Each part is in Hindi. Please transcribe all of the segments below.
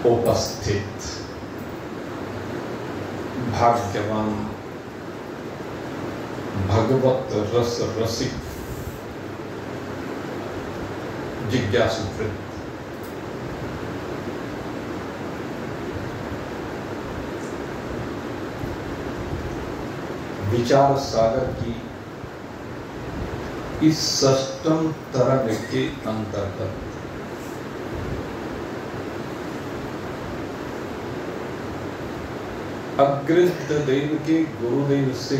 उपस्थित भाग्यवान भगवत रस रसिक जिज्ञासुवृत्त विचार सागर की इस षष्ठम तरंग के अंतर्गत अग्रद देव के गुरुदेव से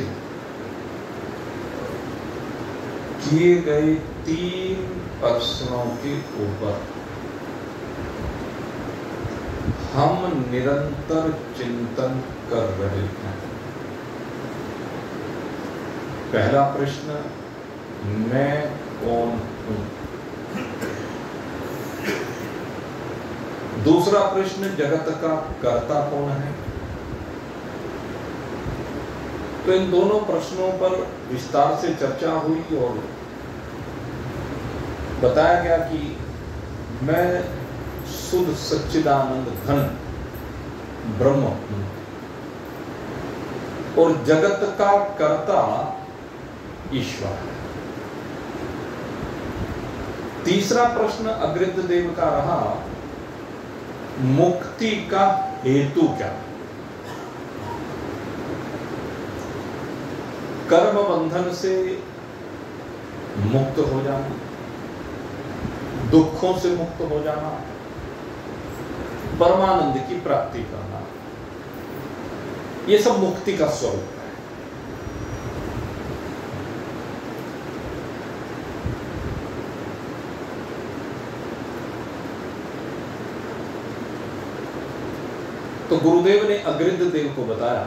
किए गए 3 प्रश्नों के ऊपर हम निरंतर चिंतन कर रहे हैं। पहला प्रश्न, मैं कौन हूं? दूसरा प्रश्न, जगत का कर्ता कौन है? तो इन दोनों प्रश्नों पर विस्तार से चर्चा हुई और बताया गया कि मैं शुद्ध सच्चिदानंद घन ब्रह्म हूं और जगत का कर्ता ईश्वर है। तीसरा प्रश्न अग्रद देव का रहा, मुक्ति का हेतु क्या? कर्म बंधन से मुक्त हो जाना, दुखों से मुक्त हो जाना, परमानंद की प्राप्ति करना, ये सब मुक्ति का स्वरूप है। तो गुरुदेव ने अग्रद देव को बताया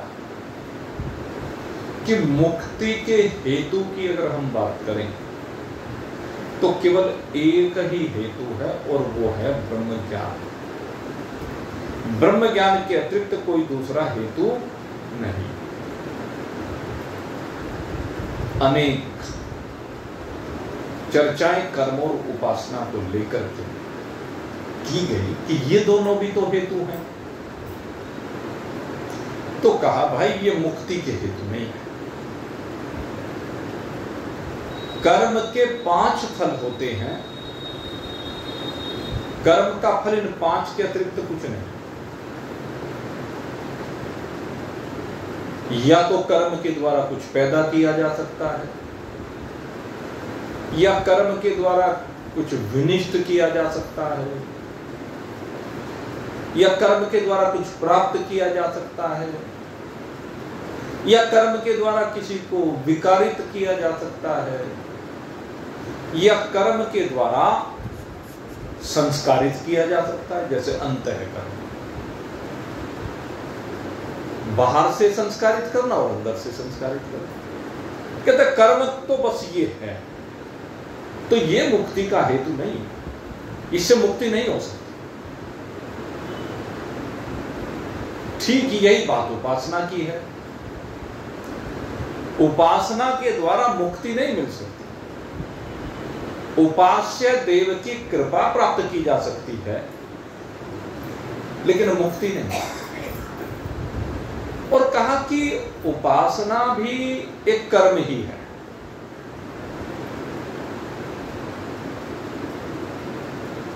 कि मुक्ति के हेतु की अगर हम बात करें तो केवल एक ही हेतु है और वो है ब्रह्म ज्ञान। ब्रह्म ज्ञान के अतिरिक्त कोई दूसरा हेतु नहीं। अनेक चर्चाएं कर्म और उपासना को लेकर के की गई कि ये दोनों भी तो हेतु हैं। तो कहा भाई ये मुक्ति के हेतु नहीं है। कर्म के 5 फल होते हैं, कर्म का फल इन 5 के अतिरिक्त कुछ नहीं। या तो कर्म के द्वारा कुछ पैदा किया जा सकता है, या कर्म के द्वारा कुछ विनिष्ट किया जा सकता है, या कर्म के द्वारा कुछ प्राप्त किया जा सकता है, या कर्म के द्वारा किसी को विकारित किया जा सकता है, या कर्म के द्वारा संस्कारित किया जा सकता है। जैसे अंतःकरण, बाहर से संस्कारित करना और अंदर से संस्कारित करना। कहते कर्म तो बस ये है, तो ये मुक्ति का हेतु नहीं, इससे मुक्ति नहीं हो सकती। ठीक यही बात उपासना की है। उपासना के द्वारा मुक्ति नहीं मिल सकती। उपास्य देव की कृपा प्राप्त की जा सकती है, लेकिन मुक्ति नहीं। और कहा कि उपासना भी एक कर्म ही है।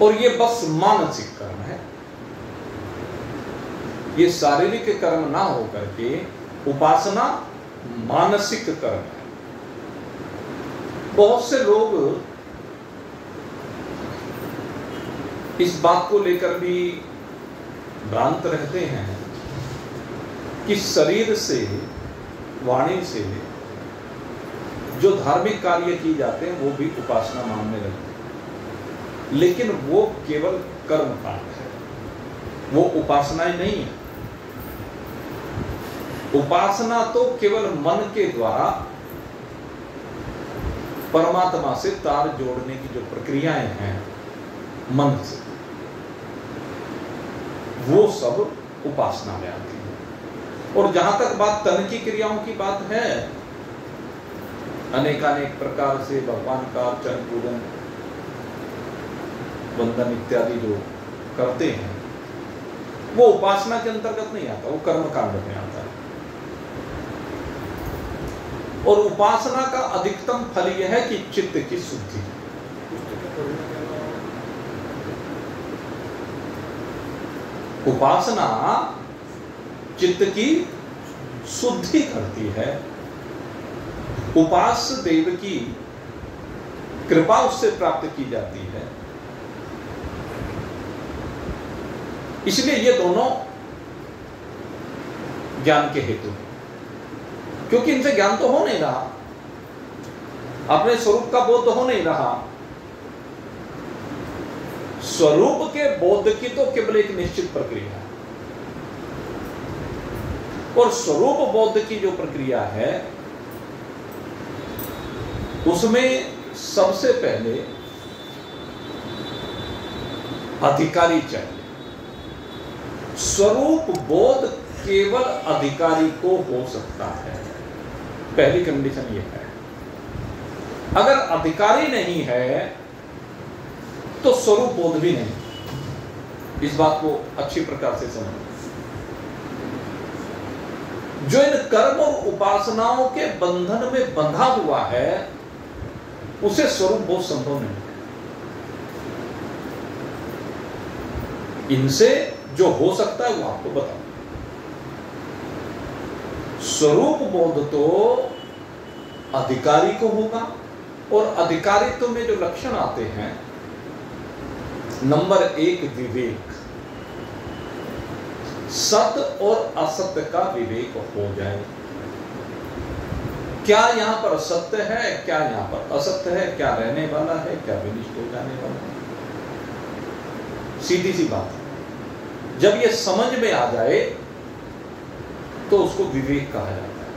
और ये बस मानसिक कर्म है, ये शारीरिक कर्म ना होकर के उपासना मानसिक कर्म है। बहुत से लोग इस बात को लेकर भी भ्रांत रहते हैं कि शरीर से, वाणी से जो धार्मिक कार्य किए जाते हैं वो भी उपासना मानने लगते हैं, लेकिन वो केवल कर्म कांड है, वो उपासनाएं नहीं है। उपासना तो केवल मन के द्वारा परमात्मा से तार जोड़ने की जो प्रक्रियाएं हैं मन से, वो सब उपासना में आती है। और जहां तक बात तन की क्रियाओं की बात है, अनेकानेक प्रकार से भगवान का अर्चन, पूजन, वंदन इत्यादि जो करते हैं, वो उपासना के अंतर्गत नहीं आता, वो कर्म कांड में आता है। और उपासना का अधिकतम फल यह है कि चित्त की शुद्धि। उपासना चित्त की शुद्धि करती है। उपास्य देव की कृपा उससे प्राप्त की जाती है। इसलिए ये दोनों ज्ञान के हेतु हैं, क्योंकि इनसे ज्ञान तो हो नहीं रहा, अपने स्वरूप का बोध हो नहीं रहा। स्वरूप के बोध की तो केवल एक निश्चित प्रक्रिया है, और स्वरूप बोध की जो प्रक्रिया है उसमें सबसे पहले अधिकारी चाहिए। स्वरूप बोध केवल अधिकारी को हो सकता है, पहली कंडीशन यह है। अगर अधिकारी नहीं है तो स्वरूप बोध भी नहीं। इस बात को अच्छी प्रकार से समझो। जो इन कर्म और उपासनाओं के बंधन में बंधा हुआ है उसे स्वरूप बोध संभव नहीं। इनसे जो हो सकता है वो आपको बताओ। स्वरूप बोध तो अधिकारी को होगा, और अधिकारित्व में जो लक्षण आते हैं, नंबर 1 विवेक, सत्य और असत्य का विवेक हो जाए। क्या यहां पर सत्य है, क्या यहां पर असत्य है, क्या रहने वाला है, क्या विनिष्ट हो जाने वाला है। सीधी सी बात है। जब यह समझ में आ जाए तो उसको विवेक कहा जाता है।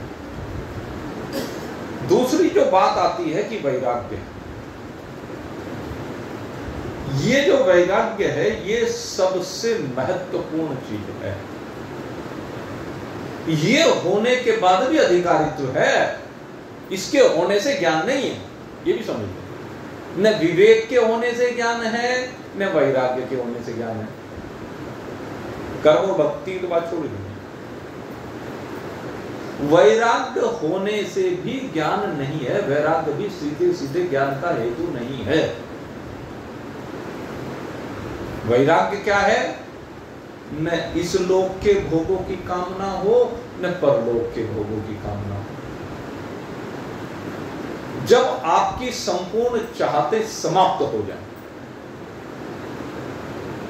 दूसरी जो बात आती है कि वैराग्य। ये जो वैराग्य है ये सबसे महत्वपूर्ण चीज है। ये होने के बाद भी अधिकारित्व है, इसके होने से ज्ञान नहीं है, ये भी समझिए। न विवेक के होने से ज्ञान है, न वैराग्य के होने से ज्ञान है। कर्म और भक्ति की बात छोड़ दीजिए, वैराग्य होने से भी ज्ञान नहीं है। वैराग्य भी सीधे सीधे ज्ञान का हेतु नहीं है। वैराग्य क्या है? न इस लोक के भोगों की कामना हो, न परलोक के भोगों की कामना हो। जब आपकी संपूर्ण चाहते समाप्त हो जाए,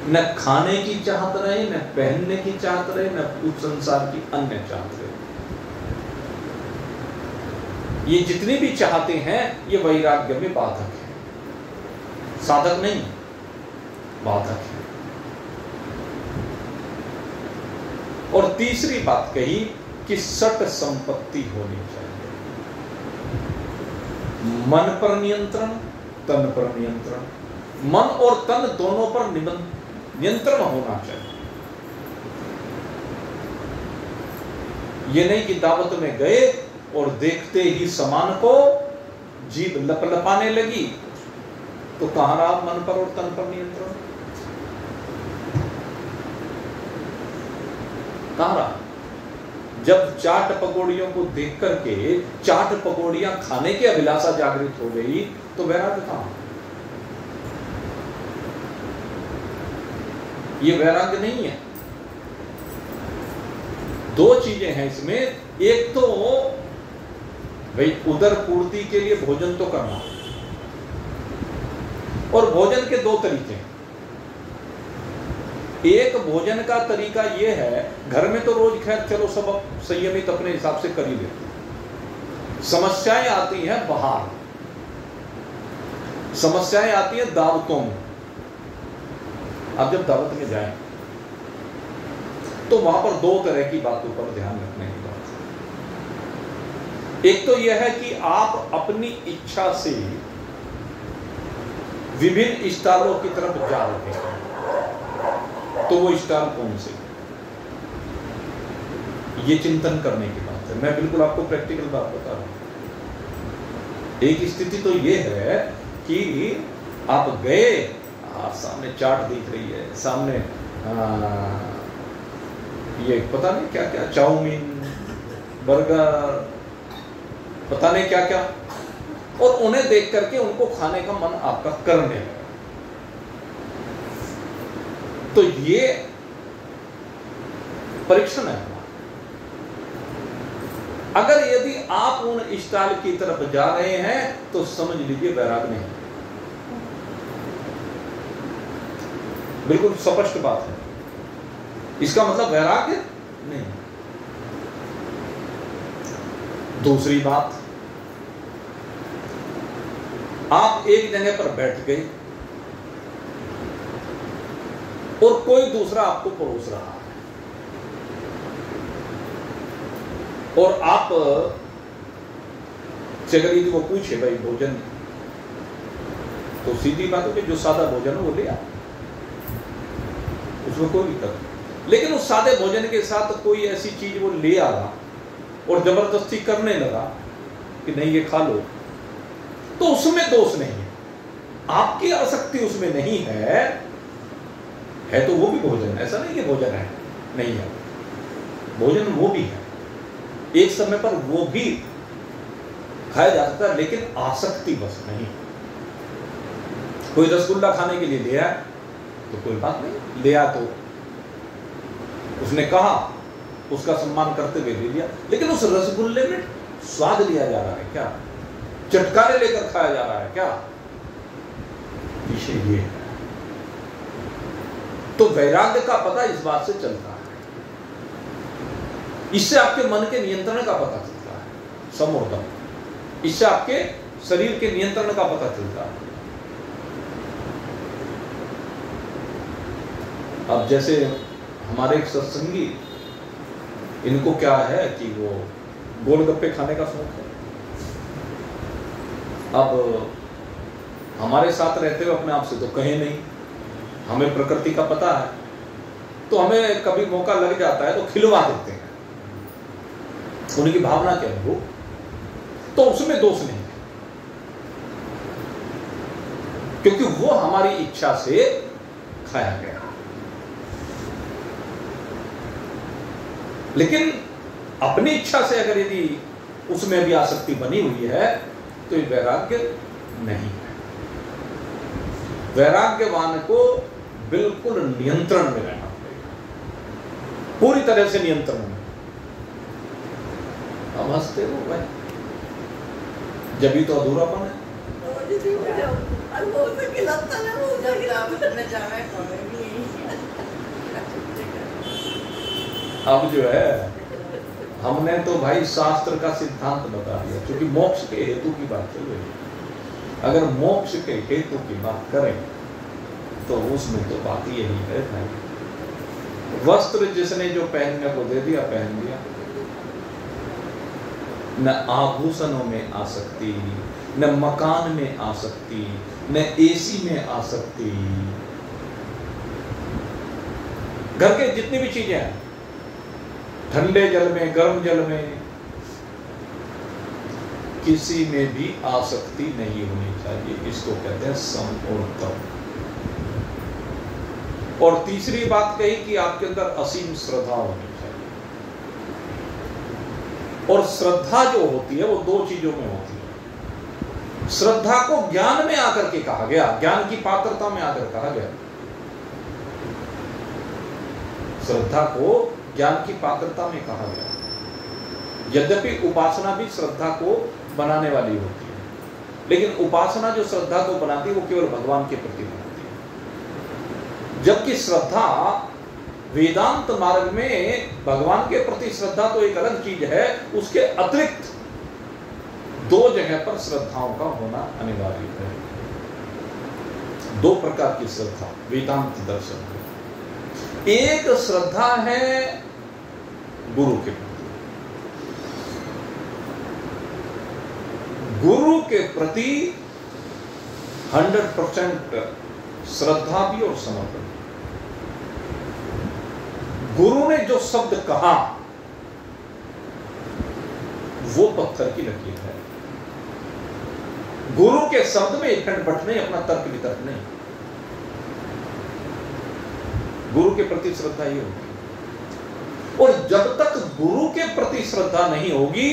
न खाने की चाहत रहे, न पहनने की चाहत रहे, न उस संसार की अन्य चाहत रहे, ये जितनी भी चाहते हैं ये वैराग्य में बाधक है। साधक नहीं, बाधक है। और तीसरी बात कही कि सट संपत्ति होनी चाहिए। मन पर नियंत्रण, तन पर नियंत्रण। मन और तन दोनों पर नियंत्रण होना चाहिए। ये नहीं कि दावत में गए और देखते ही सामान को जीभ लपलपाने लगी, तो कहां रहा मन पर और तन पर नियंत्रण? कहां रहा? जब चाट पकौड़ियों को देख करके चाट पकौड़ियां खाने की अभिलाषा जागृत हो गई तो वैराग्य कहां? ये वैराग्य नहीं है। दो चीजें हैं इसमें। एक तो भाई उदर पूर्ति के लिए भोजन तो करना, और भोजन के दो तरीके हैं। एक भोजन का तरीका यह है, घर में तो रोज खैर चलो सब संयमित अपने हिसाब से कर ही लेते। समस्याएं आती हैं बाहर, समस्याएं आती हैं दावतों में। आप जब दावत में जाएं तो वहां पर दो तरह की बातों पर ध्यान रखने की बात है। एक तो यह है कि आप अपनी इच्छा से विभिन्न स्टालों की तरफ जा रहे हैं, तो वो स्टाल कौन से, ये चिंतन करने की बात है। मैं बिल्कुल आपको प्रैक्टिकल बात बता रहा हूं। एक स्थिति तो ये है कि आप गए, सामने चाट दिख रही है, सामने ये पता नहीं क्या क्या, चाउमीन, बर्गर, पता नहीं क्या क्या, और उन्हें देख करके उनको खाने का मन आपका करने लगा। तो ये परीक्षण है। अगर यदि आप उन स्टाइल की तरफ जा रहे हैं तो समझ लीजिए वैराग नहीं। बिल्कुल स्पष्ट बात है, इसका मतलब वैराग्य नहीं। दूसरी बात, आप एक जगह पर बैठ गए और कोई दूसरा आपको परोस रहा है और आप से अगर यदि वो पूछे भाई भोजन, तो सीधी बात है कि जो सादा भोजन है वो ले आ, उसमें कोई दिक्कत नहीं। लेकिन उस सादे भोजन के साथ कोई ऐसी चीज वो ले आया और जबरदस्ती करने लगा कि नहीं ये खा लो, तो उसमें दोष नहीं है। आपकी आसक्ति उसमें नहीं है तो वो भी भोजन, ऐसा नहीं कि भोजन है नहीं है, भोजन वो भी है, एक समय पर वो भी खाया जा सकता है, लेकिन आसक्ति बस नहीं। कोई रसगुल्ला खाने के लिए ले आया तो कोई बात नहीं, ले आया तो उसने कहा, उसका सम्मान करते हुए ले लिया, लेकिन उस रसगुल्ले में स्वाद लिया जा रहा है क्या, चटकारे लेकर खाया जा रहा है क्या, विषय ये है। तो वैराग्य का पता इस बात से चलता है, इससे आपके मन के नियंत्रण का पता चलता है, समोर्धम, इससे आपके शरीर के नियंत्रण का पता चलता है। अब जैसे हमारे एक सत्संगी, इनको क्या है कि वो गोलगप्पे खाने का शौक है। अब हमारे साथ रहते हुए अपने आप से तो कहे नहीं, हमें प्रकृति का पता है, तो हमें कभी मौका लग जाता है तो खिलवा देते हैं, उनकी भावना क्या है वो, तो उसमें दोष नहीं है, क्योंकि वो हमारी इच्छा से खाया गया। लेकिन अपनी इच्छा से अगर यदि उसमें भी आसक्ति बनी हुई है तो ये वैराग्य नहीं है। वैराग्यवान को बिल्कुल नियंत्रण में रहना पड़ेगा, पूरी तरह से नियंत्रण में। हम हंसते हो भाई, जब भी तो अधूरापन है। अब जो है हमने तो भाई शास्त्र का सिद्धांत बता दिया, क्योंकि मोक्ष के हेतु की बात चल रही है। अगर मोक्ष के हेतु की बात करें तो उसमें तो बात यही है भाई, वस्त्र जिसने जो पहनने को दे दिया पहन दिया, न आभूषणों में आसक्ति, न मकान में आसक्ति, न एसी में आसक्ति, घर के जितनी भी चीजें हैं, ठंडे जल में, गर्म जल में, किसी में भी आसक्ति नहीं होनी चाहिए। इसको कहते हैं समोर्धम। और तीसरी बात कही कि आपके अंदर असीम श्रद्धा होनी चाहिए। और श्रद्धा जो होती है वो दो चीजों में होती है। श्रद्धा को ज्ञान में आकर के कहा गया, ज्ञान की पात्रता में आकर कहा गया। श्रद्धा को ज्ञान की पात्रता में कहा गया। यद्यपि उपासना भी श्रद्धा को बनाने वाली होती है, लेकिन उपासना जो श्रद्धा को बनाती है वो केवल भगवान के प्रति बनाती है, जबकि श्रद्धा वेदांत मार्ग में भगवान के प्रति श्रद्धा तो एक अलग चीज है, उसके अतिरिक्त दो जगह पर श्रद्धाओं का होना अनिवार्य है। दो प्रकार की श्रद्धा वेदांत दर्शन है। एक श्रद्धा है गुरु के प्रति, गुरु के प्रति 100% श्रद्धा भी और समर्पण। गुरु ने जो शब्द कहा वो पत्थर की लकीर है। गुरु के शब्द में इखंड बट नहीं, अपना तर्क वितर्क नहीं। गुरु के प्रति श्रद्धा ही होती है। और जब तक गुरु के प्रति श्रद्धा नहीं होगी,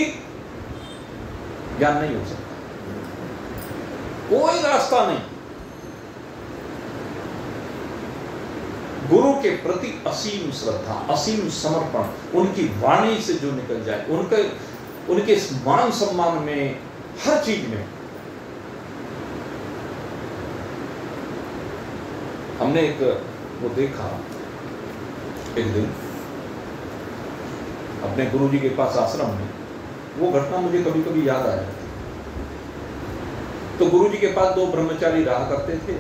ज्ञान नहीं हो सकता। कोई रास्ता नहीं। गुरु के प्रति असीम श्रद्धा, असीम समर्पण, उनकी वाणी से जो निकल जाए, उनके मान सम्मान में, हर चीज में। हमने एक वो देखा एक दिन अपने गुरुजी के पास आश्रम में, वो घटना मुझे कभी कभी याद आ जाती। तो गुरुजी के पास 2 ब्रह्मचारी रहा करते थे।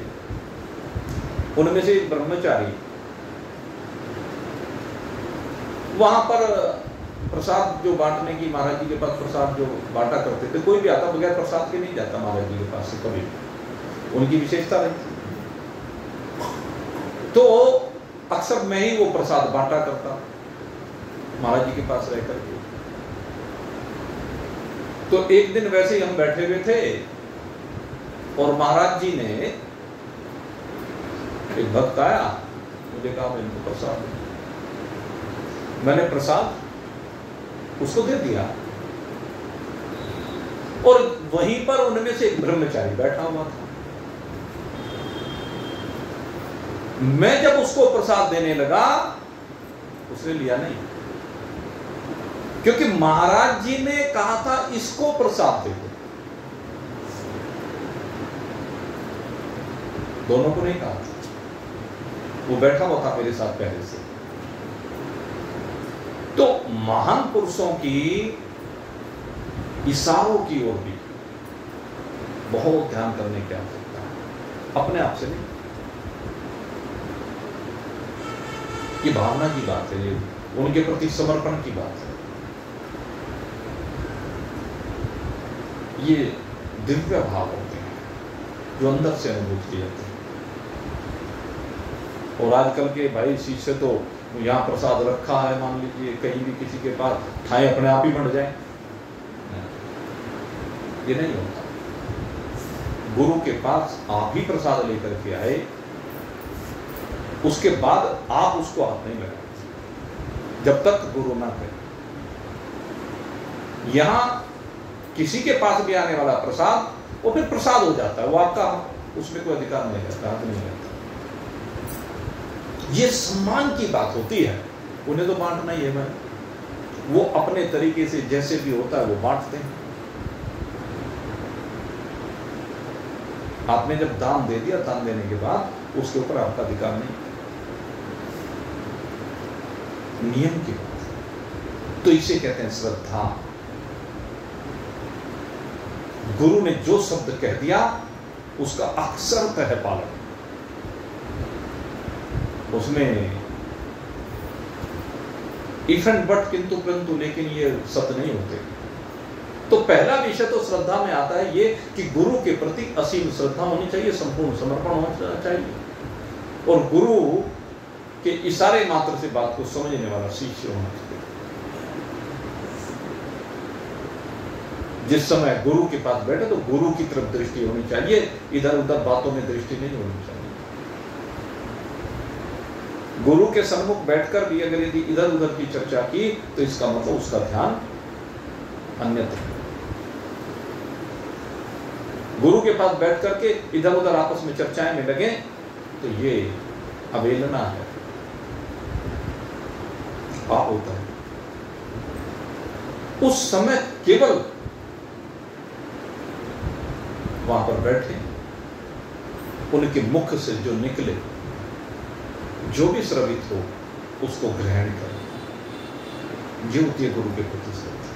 उनमें से एक ब्रह्मचारी वहां पर प्रसाद जो बांटने की, महाराज जी के पास प्रसाद जो बांटा करते थे, कोई भी आता बगैर प्रसाद के नहीं जाता महाराज जी के पास से कभी। उनकी विशेषता रही। तो अक्सर मैं ही वो प्रसाद बांटा करता महाराज जी के पास रह करके। तो एक दिन वैसे ही हम बैठे हुए थे और महाराज जी ने, एक भक्त आया, मुझे कहा मैं इनको प्रसाद दूं। मैंने प्रसाद उसको दे दिया और वहीं पर उनमें से एक ब्रह्मचारी बैठा हुआ था। मैं जब उसको प्रसाद देने लगा, उसने लिया नहीं, क्योंकि महाराज जी ने कहा था इसको प्रसाद दे दो। दोनों को नहीं कहा। वो बैठा हुआ था मेरे साथ पहले से। तो महान पुरुषों की इशारों की ओर भी बहुत ध्यान करने की आवश्यकता है, अपने आप से नहीं। ये भावना की बात है, ये उनके प्रति समर्पण की बात है। ये दिव्य भाव होते हैं जो अंदर से अनुभूत किए जाते हैं। और आजकल के भाई शिष्य तो यहाँ प्रसाद रखा है, मान लीजिए कहीं भी किसी के पास, ठाएं अपने आप ही बंट जाए, ये नहीं होता। गुरु के पास आप ही प्रसाद लेकर के आए, उसके बाद आप उसको हाथ नहीं लगाए जब तक गुरु ना कहे। यहां किसी के पास भी आने वाला प्रसाद वो फिर प्रसाद हो जाता है, वो आपका, उसमें कोई अधिकार नहीं रहता, हाथ नहीं रहता। ये सम्मान की बात होती है। उन्हें तो बांटना ही है भाई, वो अपने तरीके से जैसे भी होता है वो बांटते हैं। आपने जब दान दे दिया, दान देने के बाद उसके ऊपर आपका अधिकार नहीं, नियम की बात है। तो इसे कहते हैं श्रद्धा। गुरु ने जो शब्द कह दिया उसका अक्षरतः है पालन। उसमें इफ एंड बट, किंतु परंतु, लेकिन ये सत्य नहीं होते। तो पहला विषय तो श्रद्धा में आता है ये कि गुरु के प्रति असीम श्रद्धा होनी चाहिए, संपूर्ण समर्पण होना चाहिए और गुरु के इशारे मात्र से बात को समझने वाला शिष्य होना चाहिए। जिस समय गुरु के पास बैठे तो गुरु की तरफ दृष्टि होनी चाहिए, इधर उधर बातों में दृष्टि नहीं होनी चाहिए। गुरु के सम्मुख बैठकर भी अगर यदि इधर उधर की चर्चा की तो इसका मतलब उसका ध्यान अन्यत्र। गुरु के पास बैठ करके इधर उधर आपस में चर्चाएं में लगे तो ये अवहेलना है, पाप होता है। उस समय केवल वहां पर बैठे, उनके मुख से जो निकले, जो भी श्रवित हो उसको ग्रहण करें। ये होती है गुरु के प्रति श्रद्धा।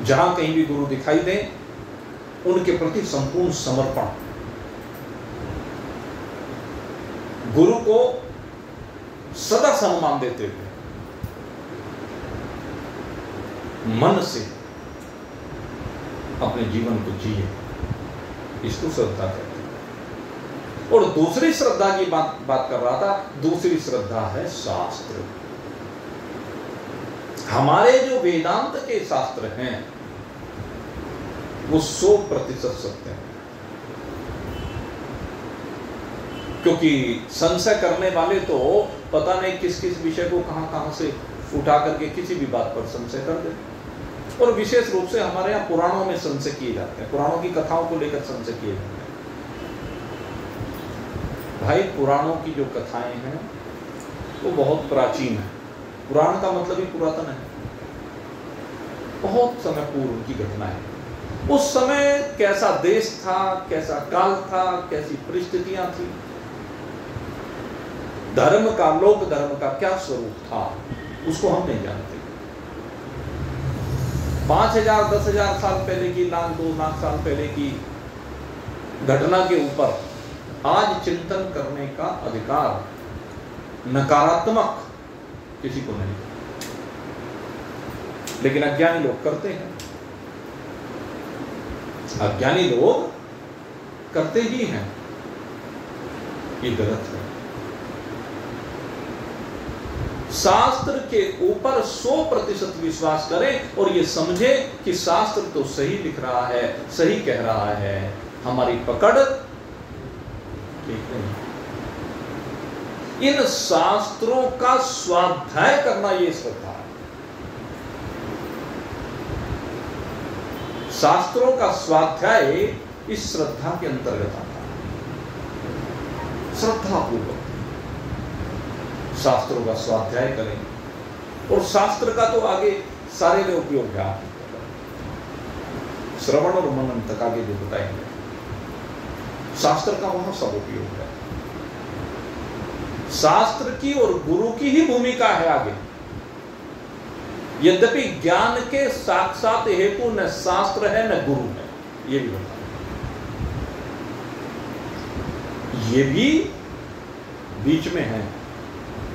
जहां कहीं भी गुरु दिखाई दे, उनके प्रति संपूर्ण समर्पण। गुरु को सदा सम्मान देते हुए मन से अपने जीवन को जिए, इसको श्रद्धा कहते हैं। और दूसरी श्रद्धा की बात कर रहा था, दूसरी श्रद्धा है शास्त्र। हमारे जो वेदांत के शास्त्र हैं वो 100% सत्य है। क्योंकि संशय करने वाले तो पता नहीं किस किस विषय को कहां से उठा करके किसी भी बात पर संशय कर देते। और विशेष रूप से हमारे यहाँ पुराणों में संशय किए जाते हैं, पुराणों की कथाओं को लेकर संशय किए जाते हैं। भाई पुराणों की जो कथाएं हैं वो बहुत प्राचीन है। पुराण का मतलब ही पुरातन है, बहुत समय पूर्व की घटना है। उस समय कैसा देश था, कैसा काल था, कैसी परिस्थितियां थी, धर्म का, लोक धर्म का क्या स्वरूप था, उसको हम नहीं जानते। 5000 10,000 साल पहले की, 1 2 लाख साल पहले की घटना के ऊपर आज चिंतन करने का अधिकार नकारात्मक किसी को नहीं, लेकिन अज्ञानी लोग करते हैं। अज्ञानी लोग करते ही हैं, ये गलत है। शास्त्र के ऊपर 100% विश्वास करें और ये समझे कि शास्त्र तो सही लिख रहा है, सही कह रहा है, हमारी पकड़ ठीक नहीं। इन शास्त्रों का स्वाध्याय करना ये श्रद्धा है। शास्त्रों का स्वाध्याय इस श्रद्धा के अंतर्गत आता है। श्रद्धा पूर्वक शास्त्रों का स्वाध्याय करें। और शास्त्र का तो आगे सारे में उपयोग है, आप श्रवण और मनन तक आगे जो बताएंगे, शास्त्र का वहां सब उपयोग है। शास्त्र की और गुरु की ही भूमिका है आगे। यद्यपि ज्ञान के साक्षात हेतु न शास्त्र है न गुरु है, ये भी बता, ये भी बीच में है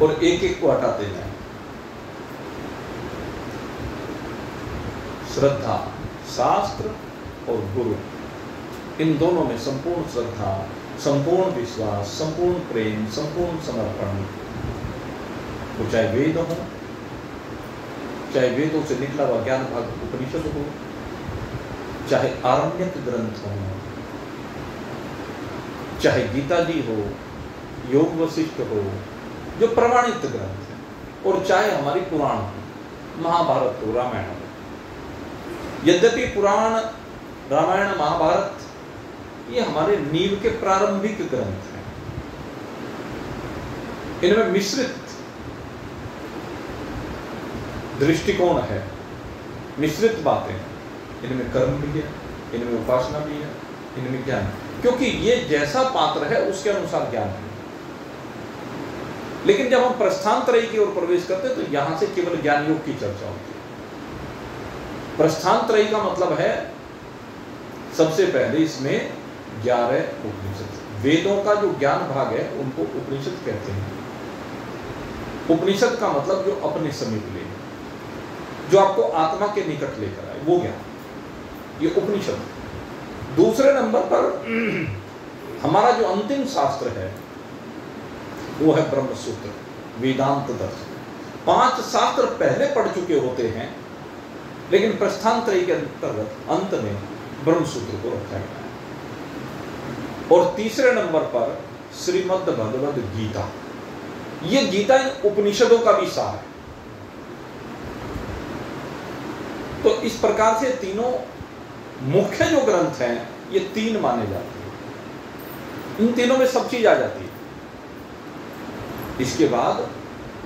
और एक एक को हटाते जाए। श्रद्धा, शास्त्र और गुरु, इन दोनों में संपूर्ण श्रद्धा, संपूर्ण विश्वास, संपूर्ण प्रेम, संपूर्ण समर्पण, वो चाहे वेद हो, चाहे वेदों से निकला हुआ ज्ञान भाग उपनिषद हो, चाहे आरण्यक ग्रंथ हो, चाहे गीता जी हो, योग वशिष्ठ हो, जो प्रमाणित ग्रंथ है, और चाहे हमारी पुराण हो, महाभारत हो, रामायण हो। यद्यपि पुराण, रामायण, महाभारत ये हमारे नीव के प्रारंभिक ग्रंथ हैं, इनमें मिश्रित दृष्टिकोण है, मिश्रित बातें, इनमें कर्म भी है, इनमें उपासना भी है, इनमें ज्ञान, क्योंकि ये जैसा पात्र है उसके अनुसार ज्ञान है। लेकिन जब हम प्रस्थानत्रयी की ओर प्रवेश करते हैं तो यहां से केवल ज्ञान योग की चर्चा होती है। प्रस्थानत्रयी का मतलब है सबसे पहले इसमें 11 उपनिषद, वेदों का जो ज्ञान भाग है उनको उपनिषद कहते हैं। उपनिषद का मतलब जो अपने समीप ले, जो आपको आत्मा के निकट लेकर आए, वो ज्ञान, ये उपनिषद। दूसरे नंबर पर हमारा जो अंतिम शास्त्र है वो है ब्रह्म सूत्र, वेदांत दर्शन। 5 शास्त्र पहले पढ़ चुके होते हैं, लेकिन प्रस्थानत्रयी के अंतर्गत अंत में ब्रह्म सूत्र को रखा गया है। और तीसरे नंबर पर श्रीमद् भगवद गीता, ये गीता इन उपनिषदों का भी सार है। तो इस प्रकार से तीनों मुख्य जो ग्रंथ हैं ये 3 माने जाते हैं। इन तीनों में सब चीज आ जाती है। इसके बाद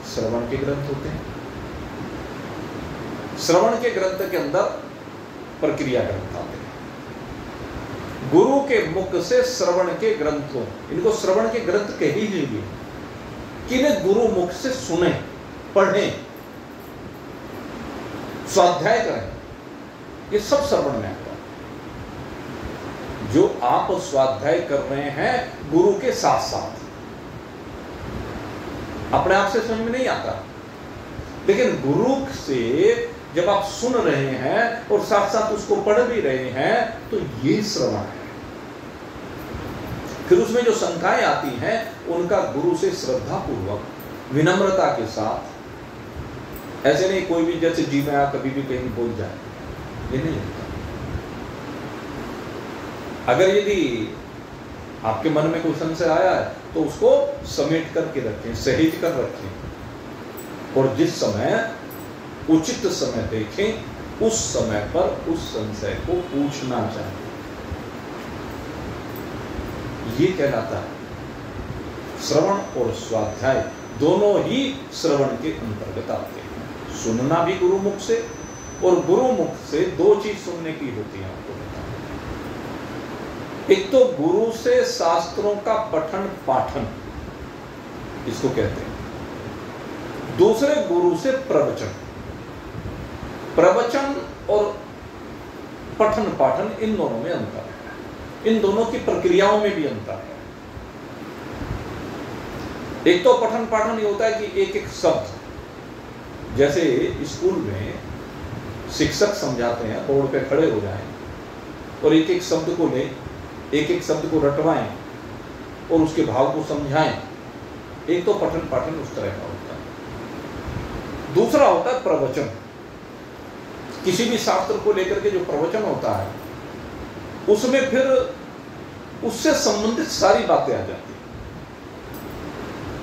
श्रवण के ग्रंथ होते हैं। श्रवण के ग्रंथ के अंदर प्रक्रिया ग्रंथ आते हैं। गुरु के मुख से श्रवण के ग्रंथों, इनको श्रवण के ग्रंथ कह ही लीजिए, कि इन्हें गुरु मुख से सुने, पढ़ें, स्वाध्याय करें, ये सब श्रवण में आता है। जो आप स्वाध्याय कर रहे हैं गुरु के साथ साथ, अपने आप से समझ में नहीं आता, लेकिन गुरु से जब आप सुन रहे हैं और साथ साथ उसको पढ़ भी रहे हैं तो ये श्रवण है। फिर उसमें जो शंकाएं आती हैं उनका गुरु से श्रद्धा पूर्वक, विनम्रता के साथ, ऐसे नहीं कोई भी जैसे जी में कभी भी कहीं बोल जाए, ये नहीं होता। अगर यदि आपके मन में कोई संशय आया है तो उसको समेट करके रखें, सहेज कर रखें, और जिस समय उचित समय देखें उस समय पर उस संशय को पूछना चाहिए। ये कहलाता है श्रवण और स्वाध्याय दोनों ही श्रवण के अंतर्गत आते हैं। सुनना भी गुरु मुख से, और गुरु मुख से दो चीज सुनने की होती है आपको बताऊं। एक तो गुरु से शास्त्रों का पठन पाठन, इसको कहते हैं। दूसरे गुरु से प्रवचन। प्रवचन और पठन पाठन, इन दोनों में अंतर है, इन दोनों की प्रक्रियाओं में भी अंतर है। एक तो पठन पाठन ये होता है कि एक एक शब्द, जैसे स्कूल में शिक्षक समझाते हैं, बोर्ड पे खड़े हो जाएं और एक एक शब्द को लें, एक एक शब्द को रटवाएं और उसके भाव को समझाएं। एक तो पठन पाठन उस तरह का होता है। दूसरा होता है प्रवचन। किसी भी शास्त्र को लेकर के जो प्रवचन होता है उसमें फिर उससे संबंधित सारी बातें आ जाती हैं।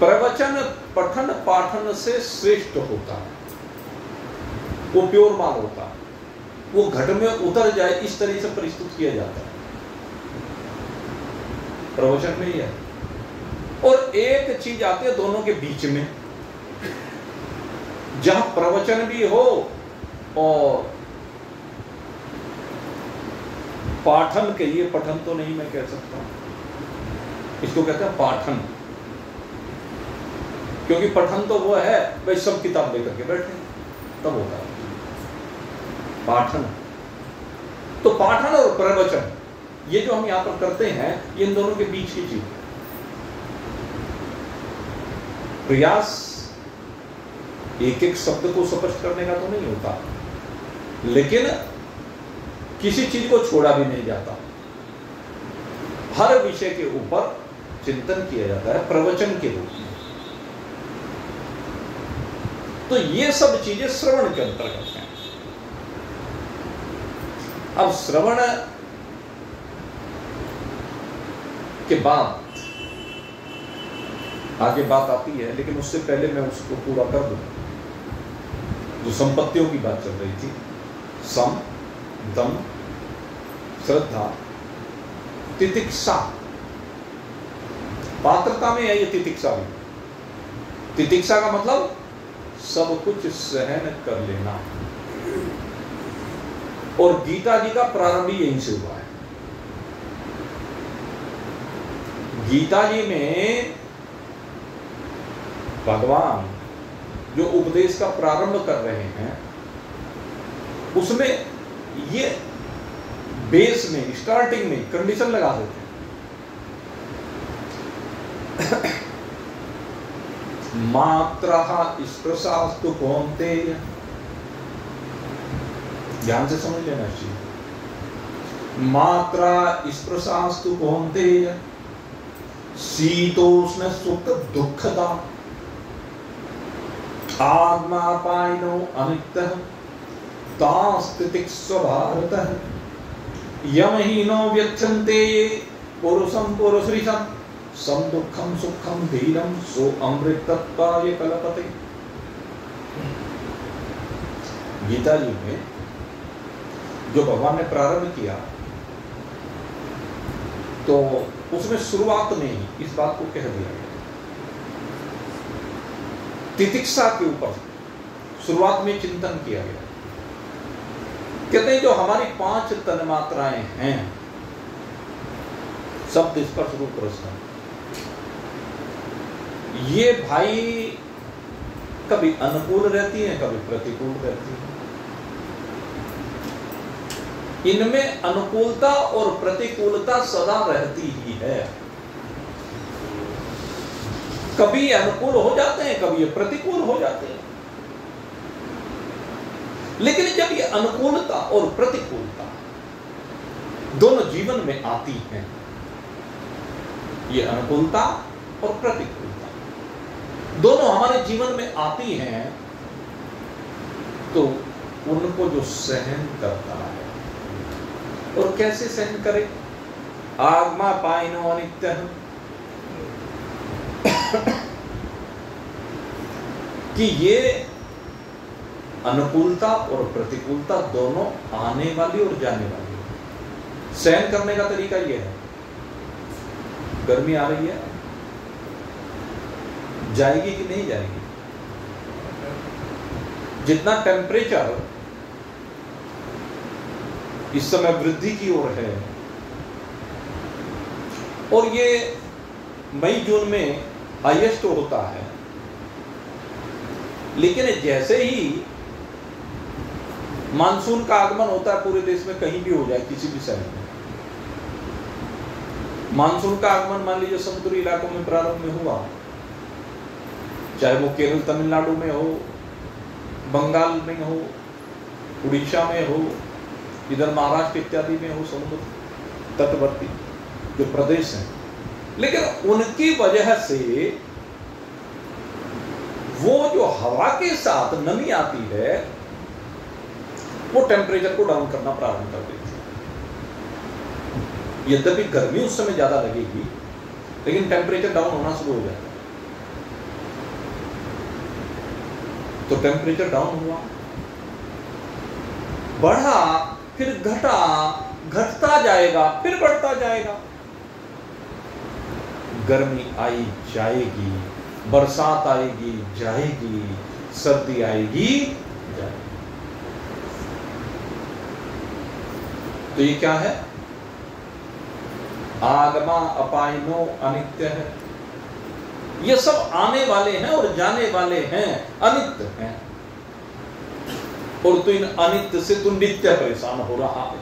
प्रवचन पठन पाठन से श्रेष्ठ होता है, वो प्योर माल होता है, वो घट में उतर जाए इस तरह से प्रस्तुत किया जाता है, प्रवचन में ही है। और एक चीज आती है दोनों के बीच में, जहां प्रवचन भी हो और पाठन कहिए, पठन तो नहीं मैं कह सकता, इसको कहते हैं पाठन। क्योंकि पठन तो वो है भाई सब किताब लेकर के बैठे तब होता है पाठन। तो पाठन और प्रवचन ये जो हम यहां पर करते हैं, ये इन दोनों के बीच की चीज है। प्रयास एक एक शब्द को स्पष्ट करने का तो नहीं होता, लेकिन किसी चीज को छोड़ा भी नहीं जाता। हर विषय के ऊपर चिंतन किया जाता है प्रवचन के रूप में। तो ये सब चीजें श्रवण के अंतर्गत हैं। अब श्रवण के बाद आगे बात आती है, लेकिन उससे पहले मैं उसको पूरा कर दूं। जो संपत्तियों की बात चल रही थी, सम, दम, श्रद्धा, तितिक्षा, पात्रता में है ये तितिक्षा भी। तितिक्षा का मतलब सब कुछ सहन कर लेना, और गीता जी का प्रारंभ यहीं से हुआ है। गीता जी में भगवान जो उपदेश का प्रारंभ कर रहे हैं, उसमें ये बेस में, स्टार्टिंग में कंडीशन लगा देते हैं। मात्रः स्पृशास्तु कौन्तेय, ध्यान से समझ लेना चाहिए। मात्रा स्पृशास्तु कौन्तेय शीतोष्ण सुख दुःखदा आत्मापायनो अनित्यः तास्तितिक्ष्व भारतः यमहीनो व्यच्छन्ते पुरुषं पुरुषरिषं सम दुःखं सुखं धीरं सो अमृतत्वाय कल्पते। गीता जी में जो भगवान ने प्रारंभ किया, तो उसमें शुरुआत में ही इस बात को कह दिया गया। तितिक्षा के ऊपर शुरुआत में चिंतन किया गया। कहते हैं जो हमारी 5 तन्मात्राएं हैं, शब्द, स्पर्श, रूप, रस, ये भाई कभी अनुकूल रहती हैं, कभी प्रतिकूल रहती हैं। इनमें अनुकूलता और प्रतिकूलता सदा रहती ही है। कभी अनुकूल हो जाते हैं, कभी ये प्रतिकूल हो जाते हैं। लेकिन जब ये अनुकूलता और प्रतिकूलता दोनों जीवन में आती हैं, ये अनुकूलता और प्रतिकूलता दोनों हमारे जीवन में आती हैं, तो उनको जो सहन करता है, और कैसे सहन करे? आगमा पाइनो अनित्यः, कि ये अनुकूलता और प्रतिकूलता दोनों आने वाली और जाने वाली है। सहन करने का तरीका ये है, गर्मी आ रही है, जाएगी कि नहीं जाएगी। जितना टेम्परेचर इस समय वृद्धि की ओर है, और ये मई जून में हाईएस्ट होता है, लेकिन जैसे ही मानसून का आगमन होता है पूरे देश में, कहीं भी हो जाए, किसी भी शहर में मानसून का आगमन मान लीजिए समुद्री इलाकों में प्रारंभ में हुआ, चाहे वो केरल तमिलनाडु में हो, बंगाल में हो, उड़ीसा में हो, इधर महाराष्ट्र इत्यादि में हो, समुद्र तटवर्ती जो प्रदेश हैं, लेकिन उनकी वजह से वो जो हवा के साथ नमी आती है वो टेम्परेचर को डाउन करना प्रारंभ कर देती है। यद्यपि गर्मी उस समय ज्यादा लगेगी, लेकिन टेम्परेचर डाउन होना शुरू हो जाएगा। तो टेम्परेचर डाउन हुआ, बढ़ा, फिर घटा, घटता जाएगा, फिर बढ़ता जाएगा। गर्मी आई जाएगी, बरसात आएगी जाएगी, सर्दी आएगी जाएगी। तो ये क्या है? आगमा अपायनो अनित्य है। ये सब आने वाले हैं और जाने वाले हैं, अनित्य हैं। और तो इन अनित्य से तू नित्य परेशान हो रहा है।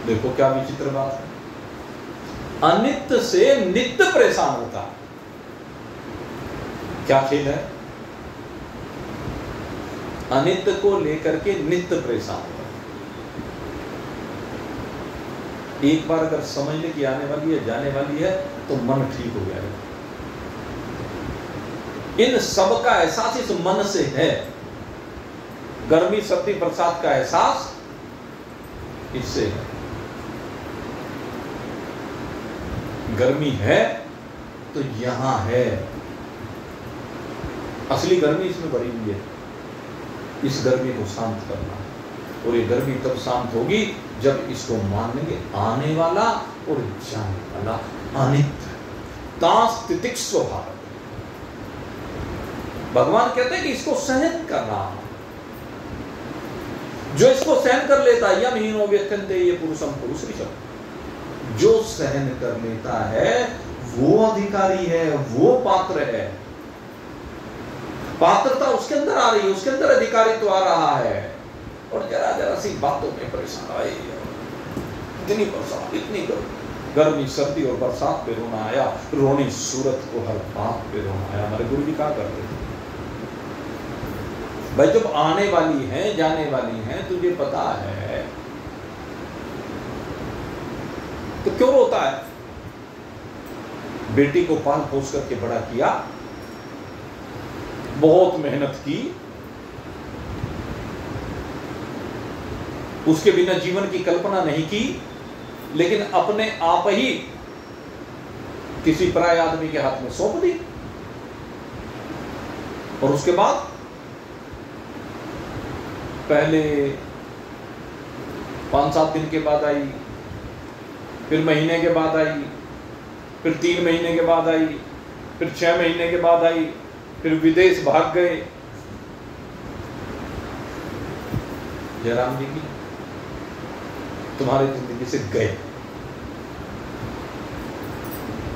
देखो क्या विचित्र बात है, अनित्य से नित्य परेशान होता है। क्या खेल है? अनित्य को लेकर के नित्य परेशान होता है। एक बार अगर समझ ले कि आने वाली है, जाने वाली है, तो मन ठीक हो जाएगा। इन सब का एहसास इस मन से है। गर्मी, सर्दी, बरसात का एहसास इससे है। गर्मी है तो यहां है, असली गर्मी इसमें भरी हुई है। इस गर्मी को शांत करना, और ये गर्मी तब शांत होगी जब इसको मानेंगे आने वाला और जाने वाला अनित्य। तास्तितिक्स्व भारत, भगवान कहते हैं कि इसको सहन करना। जो इसको सहन कर लेता है, यम हीनो व्यथन्ते ये पुरुषम पुरुष ऋषभ, जो सहन कर लेता है वो अधिकारी है, वो पात्र है। पात्रता उसके अंदर आ रही है, उसके अंदर अधिकारित्व आ रहा है। और जरा जरा सी बातों में परेशान आए, इतनी बरसात, इतनी गर्मी, सर्दी और बरसात पे रोना आया, रोनी सूरत को हर बात पे रोना आया। हमारे गुरु जी क्या करते थे भाई, जब आने वाली है, जाने वाली है, तुझे पता है तो क्यों रोता है? बेटी को पाल पोस करके बड़ा किया, बहुत मेहनत की, उसके बिना जीवन की कल्पना नहीं की, लेकिन अपने आप ही किसी पराये आदमी के हाथ में सौंप दी। और उसके बाद पहले 5-7 दिन के बाद आई, फिर महीने के बाद आई, फिर 3 महीने के बाद आई, फिर 6 महीने के बाद आई, फिर विदेश भाग गए। जयराम जी की तुम्हारी जिंदगी से गए,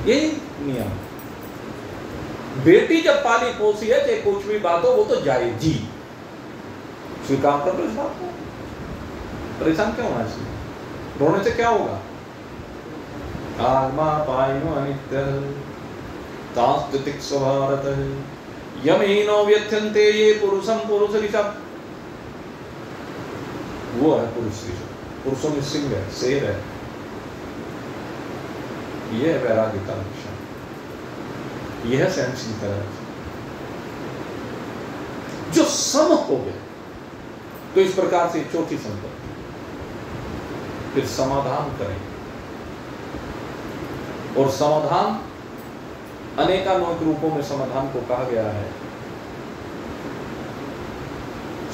यही नियम। बेटी जब पाली पोसी है, चाहे कुछ भी बात हो, वो तो जाएगी। स्वीकार कर लो इस बात को, परेशान क्यों होना चाहिए? रोने से क्या होगा? आगमा पायनो अनित्य तास्तितिक्स्व भारत यम हीनो व्यथन्ते ये पुरुषम पुरुष ऋषभ। वो है पुरुष ऋषभ, पुरुषों में सिंह है, शेर है। यह है वैराग्य का लक्षण, यह है सहनशीलता का लक्षण। जो सम हो गए तो इस प्रकार से चौथी संपत्ति, फिर समाधान करें। और समाधान अनेकानेक रूपों में समाधान को कहा गया है।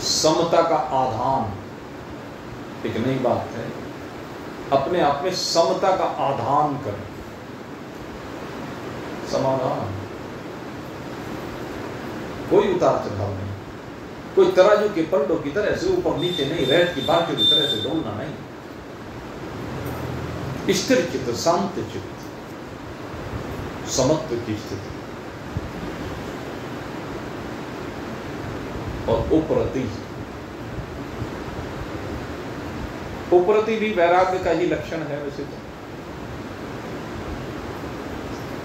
समता का आधान, एक नई बात है, अपने आप में समता का आधान करें, समाधान, कोई उतार चढ़ाव नहीं, कोई तराजू के पलटों की तरह से ऊपर नीचे नहीं, रेत की बाल्टी की तरह से डोलना नहीं, स्थिर चित्त, शांत चित्त, समत्व की स्थिति। और उपरति भी वैराग्य का ही लक्षण है वैसे तो,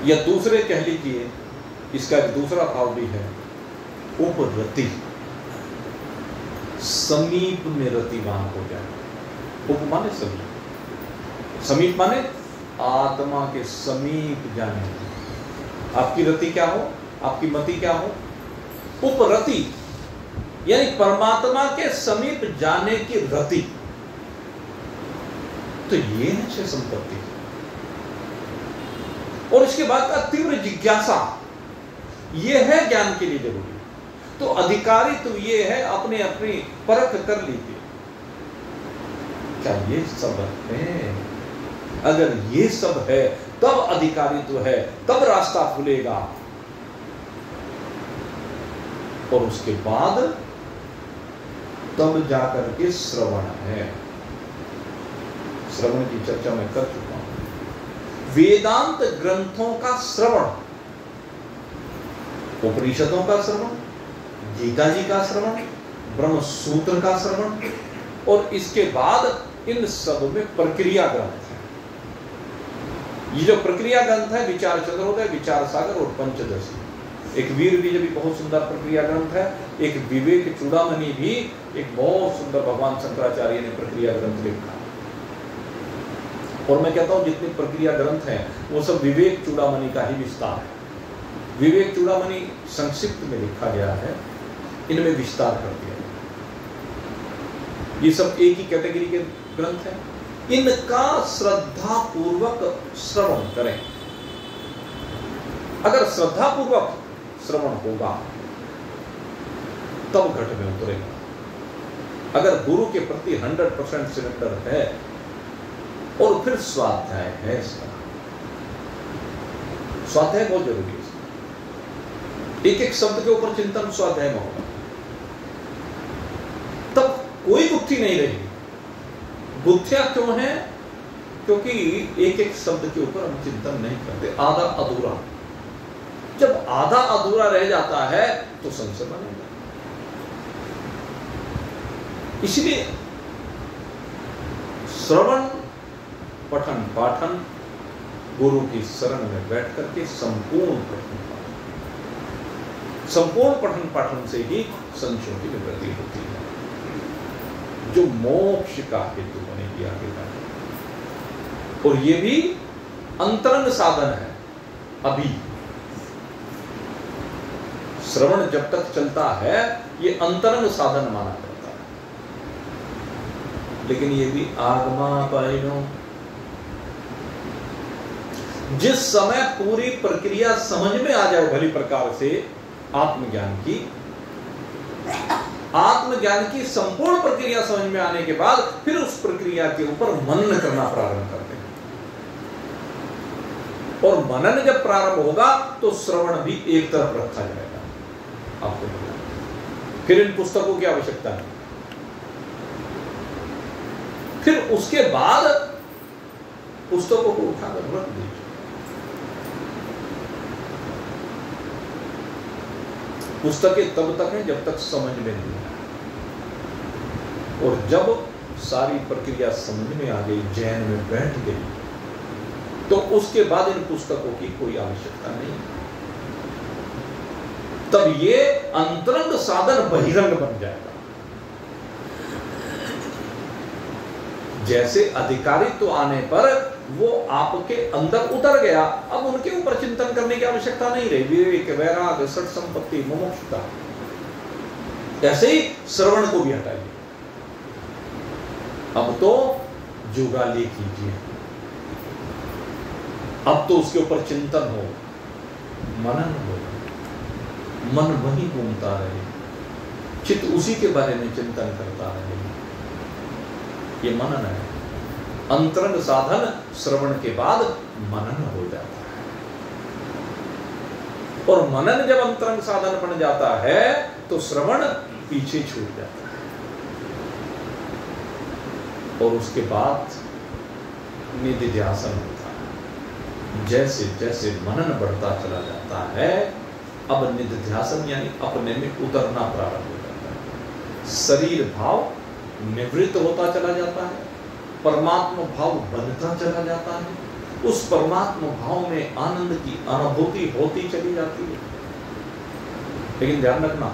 या दूसरे कह लीजिए, इसका एक दूसरा भाव भी है, उपरति, समीप में रतिवान हो जाए। उप माने समीप, समीप माने आत्मा के समीप जाने। आपकी रति क्या हो, आपकी मति क्या हो? उपरति, यानी परमात्मा के समीप जाने की रति। तो ये है छह संपत्ति। और इसके बाद का तीव्र जिज्ञासा, ये है ज्ञान के लिए जरूरी। तो अधिकारी तो ये है, अपने अपनी परख कर लीजिए, क्या ये सब है? अगर ये सब है तब अधिकारी तो है, तब रास्ता खुलेगा। और उसके बाद तब जाकर के श्रवण है। श्रवण की चर्चा मैं कर चुका हूं। वेदांत ग्रंथों का श्रवण, उपनिषदों का श्रवण, गीता जी का श्रवण, ब्रह्म सूत्र का श्रवण, और इसके बाद इन सब में प्रक्रिया ग्रंथ है। ये जो प्रक्रिया ग्रंथ है, विचार चंद्रोदय, विचार सागर और पंचदशी। एक वीर बीज भी बहुत सुंदर प्रक्रिया ग्रंथ है। एक विवेक चूड़ामणि भी एक बहुत सुंदर, भगवान शंकराचार्य ने प्रक्रिया ग्रंथ लिखा। और मैं कहता हूं जितने प्रक्रिया ग्रंथ हैं वो सब विवेक चूड़ामणि का ही विस्तार है। विवेक चूड़ामणि संक्षिप्त में लिखा गया है, इनमें विस्तार कर दिया है। ये सब एक ही कैटेगरी के ग्रंथ हैं। इनका श्रद्धा पूर्वक श्रवण करें। अगर श्रद्धा पूर्वक श्रवण होगा तब घट में उतरेगा। अगर गुरु के प्रति 100% सरेंडर है, और फिर स्वाध्याय है, इसका स्वाध्याय बहुत जरूरी है। एक एक शब्द के ऊपर चिंतन स्वाध्याय में होगा, तब कोई गुत्थी नहीं रहेगी। गुत्थियां क्यों है? क्योंकि एक एक शब्द के ऊपर हम चिंतन नहीं करते, आधा अधूरा। जब आधा अधूरा रह जाता है तो संशय बनेगा। इसलिए श्रवण, पठन, पाठन, गुरु की शरण में बैठ करके संपूर्ण पठन पाठन, संपूर्ण पठन पाठन से ही संशयों की निवृत्ति होती है, जो मोक्ष का हेतु बनेगी आगे जाकर। और ये भी अंतरंग साधन है। अभी श्रवण जब तक चलता है ये अंतरंग साधन माना जाता है, लेकिन ये भी आगमापायनो। जिस समय पूरी प्रक्रिया समझ में आ जाए भली प्रकार से आत्मज्ञान की संपूर्ण प्रक्रिया समझ में आने के बाद फिर उस प्रक्रिया के ऊपर मनन करना प्रारंभ करते हैं। और मनन जब प्रारंभ होगा तो श्रवण भी एक तरफ रखा जाएगा। आपको पता, फिर इन पुस्तकों की आवश्यकता है। फिर उसके बाद पुस्तकों को उठाकर रख दीजिए। पुस्तकें तब तक हैं जब तक समझ में नहीं आए, और जब सारी प्रक्रिया समझ में आ गई, जैन में बैठ गई, तो उसके बाद इन पुस्तकों की कोई आवश्यकता नहीं। तब ये अंतरंग साधन बहिरंग बन जाएगा। जैसे अधिकारित्व आने पर वो आपके अंदर उतर गया, अब उनके ऊपर चिंतन करने की आवश्यकता नहीं रही। विवेक, वैराग्य, सठ संपत्ति, मुमुक्षुता, ऐसे ही श्रवण को भी हटाइए। अब तो जुगाली कीजिए, अब तो उसके ऊपर चिंतन हो, मनन हो, मन वहीं घूमता रहे। चित्त उसी के बारे में चिंतन करता है। ये मनन है। अंतरंग साधन श्रवण के बाद मनन हो जाता है, और मनन जब अंतरंग साधन बन जाता है तो श्रवण पीछे छूट जाता है, और उसके बाद निधिध्यासन होता है। जैसे जैसे मनन बढ़ता चला जाता है, अब निधिध्यासन यानी अपने में उतरना प्रारंभ हो जाता है। शरीर भाव निवृत्त होता चला जाता है, परमात्मा भाव बनता चला जाता है, उस परमात्मा भाव में आनंद की अनुभूति होती चली जाती है। लेकिन ध्यान रखना,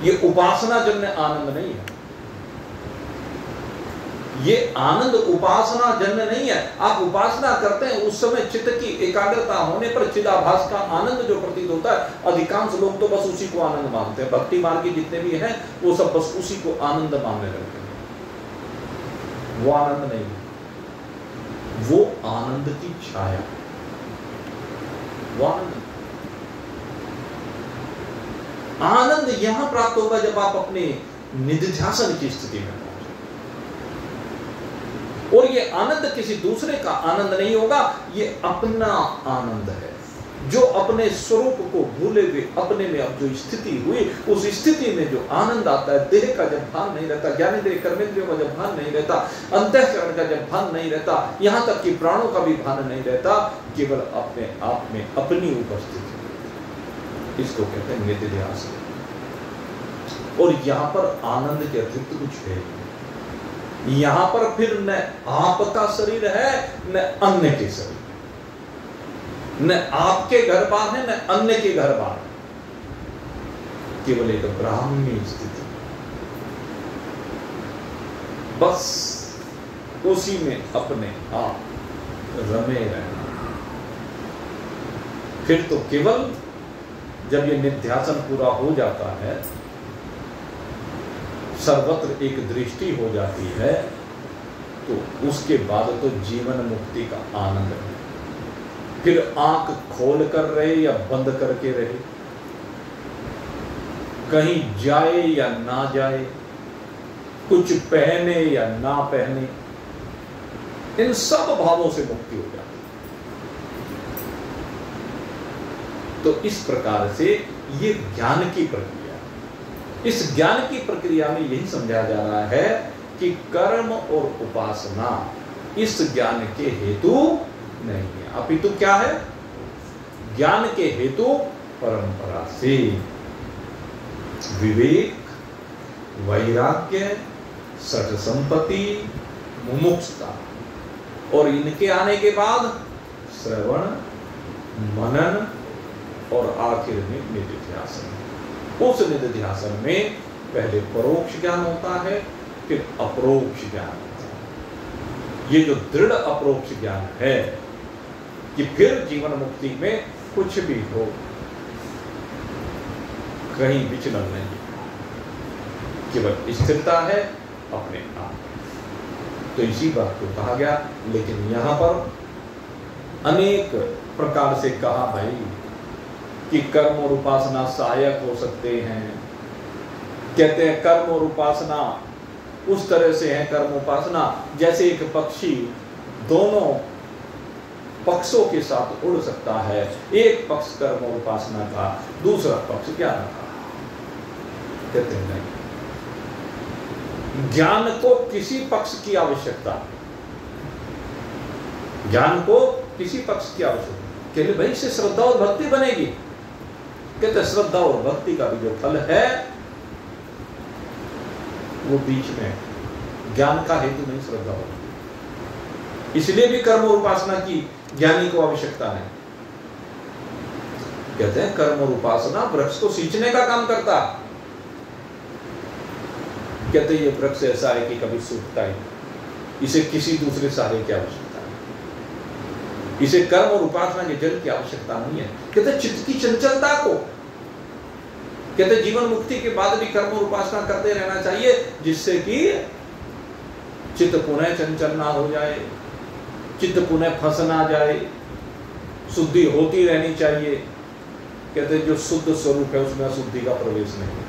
ये उपासना जन्य आनंद नहीं है। ये आनंद उपासना जन्य नहीं है। आप उपासना करते हैं, उस समय चित्त की एकाग्रता होने पर चिदाभास का आनंद जो प्रतीत होता है, अधिकांश लोग तो बस उसी को आनंद मानते हैं। भक्ति मार्गी जितने भी हैं वो सब बस उसी को आनंद मानने लगते हैं। वो आनंद नहीं, वो आनंद की छाया, वो आनंद आनंद यहां प्राप्त होगा जब आप अपने निधिध्यासन की स्थिति में पहुंचे। और ये आनंद किसी दूसरे का आनंद नहीं होगा, ये अपना आनंद है, जो अपने स्वरूप को भूले हुए अपने में अब जो स्थिति हुई, उस स्थिति में जो आनंद आता है, देह का जब भान नहीं रहता, ज्ञानेंद्रिय कर्मेंद्रियों का जब भान नहीं रहता, अंतःकरण का जब भान नहीं रहता, यहां तक कि प्राणों का भी भान नहीं रहता, केवल अपने आप में अपनी उपस्थिति, इसको कहते हैं निधिध्यासन। और यहां पर आनंद के अतिरिक्त कुछ है, यहां पर फिर न आपका शरीर है न अन्य के शरीर, न आपके घर बार है न अन्य के घर बार, केवल एक ब्राह्मी स्थिति, बस उसी में अपने आप रमे रहना। फिर तो केवल जब ये निध्यासन पूरा हो जाता है, सर्वत्र एक दृष्टि हो जाती है, तो उसके बाद तो जीवन मुक्ति का आनंद है। फिर आंख खोल कर रहे या बंद करके रहे, कहीं जाए या ना जाए, कुछ पहने या ना पहने, इन सब भावों से मुक्ति हो जाती है। तो इस प्रकार से ये ज्ञान की प्रक्रिया, इस ज्ञान की प्रक्रिया में यही समझा जा रहा है कि कर्म और उपासना इस ज्ञान के हेतु नहीं है, अपितु क्या है? ज्ञान के हेतु परंपरा से विवेक, वैराग्य, सठ संपत्ति, मुमुक्षुता, और इनके आने के बाद श्रवण, मनन और आखिर में निधिध्यासन। उस निधिध्यासन में पहले परोक्ष ज्ञान होता है, फिर अपरोक्ष ज्ञान होता है। ये जो दृढ़ अपरोक्ष ज्ञान है कि फिर जीवन मुक्ति में कुछ भी हो, कहीं विचलन नहीं, केवल स्थिरता है अपने आप। तो इसी बात को कहा गया। लेकिन यहां पर अनेक प्रकार से कहा भाई कि कर्म और उपासना सहायक हो सकते हैं। कहते हैं कर्म और उपासना उस तरह से है, कर्म उपासना जैसे एक पक्षी दोनों पक्षों के साथ उड़ सकता है, एक पक्ष कर्म और उपासना का, दूसरा पक्ष ज्ञान का। कहते हैं नहीं, ज्ञान को किसी पक्ष की आवश्यकता, ज्ञान को किसी पक्ष की आवश्यकता, कहते भाई इससे श्रद्धा और भक्ति बनेगी। कहते श्रद्धा और भक्ति का भी जो फल है वो बीच में, ज्ञान का हेतु नहीं श्रद्धा और भक्ति। इसलिए भी कर्म और उपासना की ज्ञानी को आवश्यकता नहीं। कहते हैं कर्म और उपासना वृक्ष को सींचने का काम करता। कहते ये वृक्ष ऐसा है कि कभी सूखता ही, इसे किसी दूसरे सहारे की आवश्यकता नहीं, इसे कर्म और उपासना के जल की आवश्यकता नहीं है। कहते चित्त की चंचलता को, कहते जीवन मुक्ति के बाद भी कर्म और उपासना करते रहना चाहिए, जिससे कि चित्त पुनः चंचल ना हो जाए, चित्त पुनः फंस ना जाए, शुद्धि होती रहनी चाहिए। कहते जो शुद्ध स्वरूप है उसमें अशुद्धि का प्रवेश नहीं।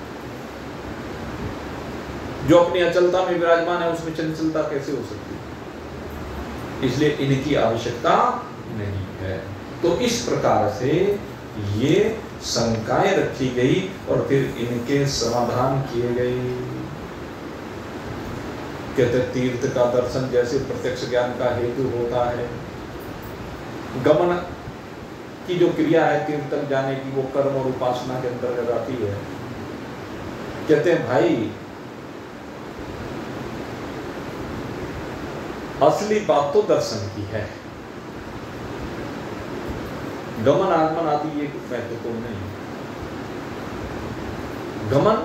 जो अपनी अचलता में विराजमान है उसमें चंचलता कैसे हो सकती है? इसलिए इनकी आवश्यकता नहीं है। तो इस प्रकार से ये शंकाएं रखी गई और फिर इनके समाधान किए गए। कहते तीर्थ का दर्शन जैसे प्रत्यक्ष ज्ञान का हेतु होता है, गमन की जो क्रिया है तीर्थ तक जाने की वो कर्म और उपासना के अंतर्गत आती है। कहते हैं भाई असली बात तो दर्शन की है, गमन आगमन आदि ये महत्वपूर्ण नहीं है। गमन